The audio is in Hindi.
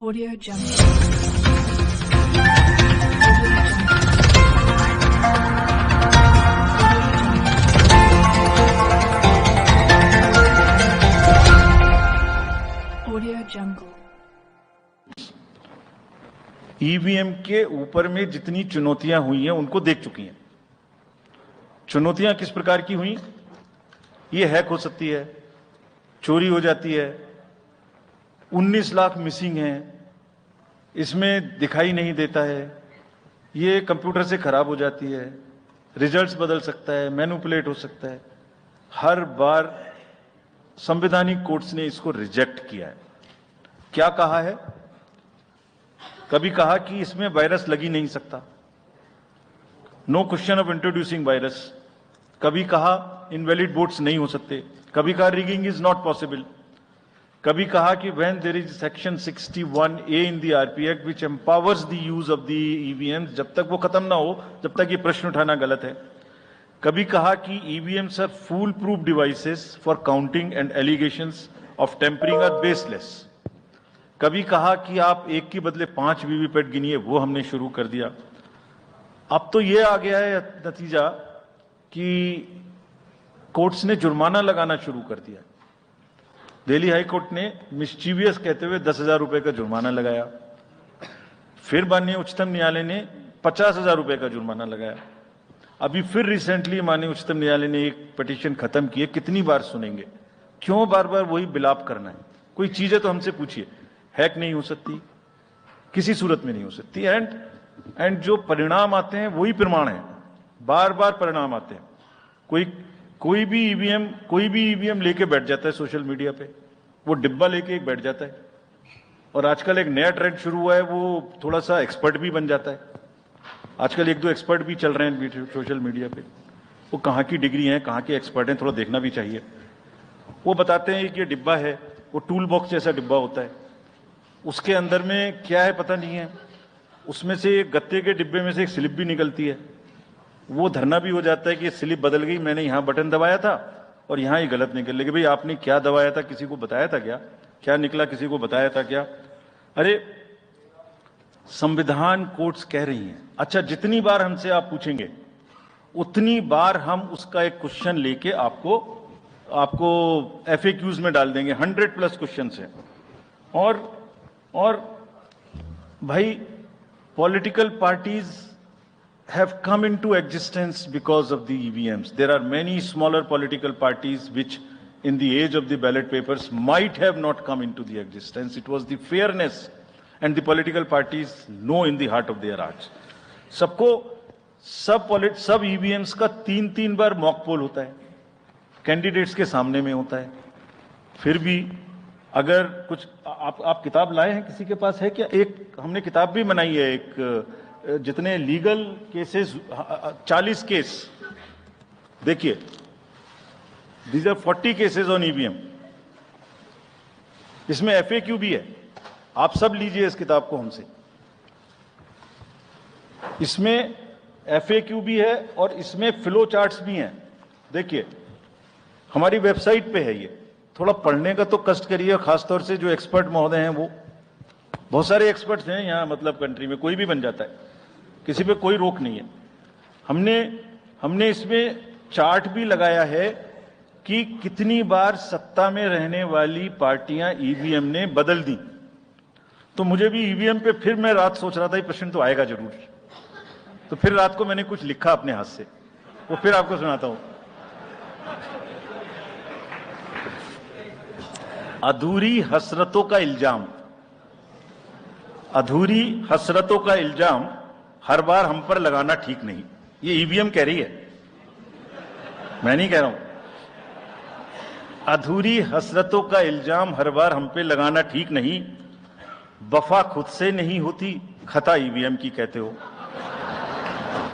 Audio Jungle. Audio Jungle. EVM के ऊपर में जितनी चुनौतियां हुई हैं उनको देख चुकी हैं। चुनौतियां किस प्रकार की हुई? ये हैक हो सकती है, चोरी हो जाती है, 19 लाख मिसिंग हैं, इसमें दिखाई नहीं देता है, ये कंप्यूटर से खराब हो जाती है, रिजल्ट्स बदल सकता है, मैनिपुलेट हो सकता है। हर बार संवैधानिक कोर्ट्स ने इसको रिजेक्ट किया है। क्या कहा है? कभी कहा कि इसमें वायरस लग ही नहीं सकता, no question of introducing virus. कभी कहा इनवैलिड वोट्स नहीं हो सकते, कभी कहा रिगिंग इज नॉट पॉसिबल, कभी कहा कि when there is section 61A in the RP act which empowers the use of the EVMs, जब तक वो खत्म ना हो जब तक ये प्रश्न उठाना गलत है। कभी कहा कि EVMs are fool proof devices for counting and allegations of tampering are baseless. कभी कहा कि आप एक के बदले 5 वीवीपैट गिनिए, वो हमने शुरू कर दिया। अब तो ये आ गया है नतीजा कि कोर्ट्स ने जुर्माना लगाना शुरू कर दिया। दिल्ली हाई कोर्ट ने मिस्चीवियस कहते हुए 10,000 रुपए का जुर्माना लगाया। फिर माननीय उच्चतम न्यायालय ने 50,000 रुपए का जुर्माना लगाया। अभी फिर रिसेंटली माननीय उच्चतम न्यायालय ने एक पिटीशन खत्म की है। कितनी बार सुनेंगे? क्यों बार बार वही बिलाप करना है? कोई चीजें तो हमसे पूछिए। हैक नहीं हो सकती, किसी सूरत में नहीं हो सकती, एंड जो परिणाम आते हैं वही प्रमाण है। बार बार परिणाम आते हैं। कोई भी ईवीएम लेके बैठ जाता है सोशल मीडिया पे, वो डिब्बा लेके एक बैठ जाता है। और आजकल एक नया ट्रेंड शुरू हुआ है, वो थोड़ा सा एक्सपर्ट भी बन जाता है। आजकल 1-2 एक्सपर्ट भी चल रहे हैं सोशल मीडिया पे। वो कहाँ की डिग्री है, कहाँ के एक्सपर्ट हैं, थोड़ा देखना भी चाहिए। वो बताते हैं कि ये डिब्बा है, वो टूल बॉक्स जैसा डिब्बा होता है, उसके अंदर में क्या है पता नहीं है। उसमें से एक गत्ते के डिब्बे में से एक स्लिप भी निकलती है। वो धरना भी हो जाता है कि स्लिप बदल गई, मैंने यहां बटन दबाया था और यहां ही गलत निकल। लेकिन भाई आपने क्या दबाया था, किसी को बताया था क्या? क्या निकला, किसी को बताया था क्या? अरे संविधान कोर्ट्स कह रही हैं। अच्छा, जितनी बार हमसे आप पूछेंगे उतनी बार हम उसका एक क्वेश्चन लेके आपको FAQs में डाल देंगे। 100+ क्वेश्चन है। और भाई political parties have come into existence because of the EVMs. There are many smaller political parties which in the age of the ballot papers might have not come into the existence. It was the fairness and the political parties know in the heart of their hearts. सब EVMs का 3-3 बार मॉक पोल होता है, कैंडिडेट्स के सामने में होता है। फिर भी अगर कुछ आप किताब लाए हैं, किसी के पास है क्या? एक हमने किताब भी बनाई है, एक जितने लीगल केसेस 40 केस, देखिए these are 40 cases on EVM. इसमें FAQ भी है, आप सब लीजिए इस किताब को हमसे। इसमें FAQ भी है और इसमें फ्लो चार्ट्स भी हैं। देखिए हमारी वेबसाइट पे है ये, थोड़ा पढ़ने का तो कष्ट करिए। खासतौर से जो एक्सपर्ट महोदय हैं, वो बहुत सारे एक्सपर्ट्स हैं यहाँ, मतलब कंट्री में कोई भी बन जाता है, किसी पे कोई रोक नहीं है। हमने इसमें चार्ट भी लगाया है कि कितनी बार सत्ता में रहने वाली पार्टियां ईवीएम ने बदल दी। तो मुझे भी ईवीएम पे फिर मैं रात सोच रहा था ये प्रश्न तो आएगा जरूर, तो फिर रात को मैंने कुछ लिखा अपने हाथ से, वो फिर आपको सुनाता हूं। अधूरी हसरतों का इल्जाम, अधूरी हसरतों का इल्जाम हर बार हम पर लगाना ठीक नहीं। ये ईवीएम कह रही है, मैं नहीं कह रहा हूं। अधूरी हसरतों का इल्जाम हर बार हम पे लगाना ठीक नहीं। वफा खुद से नहीं होती, खता ईवीएम की कहते हो।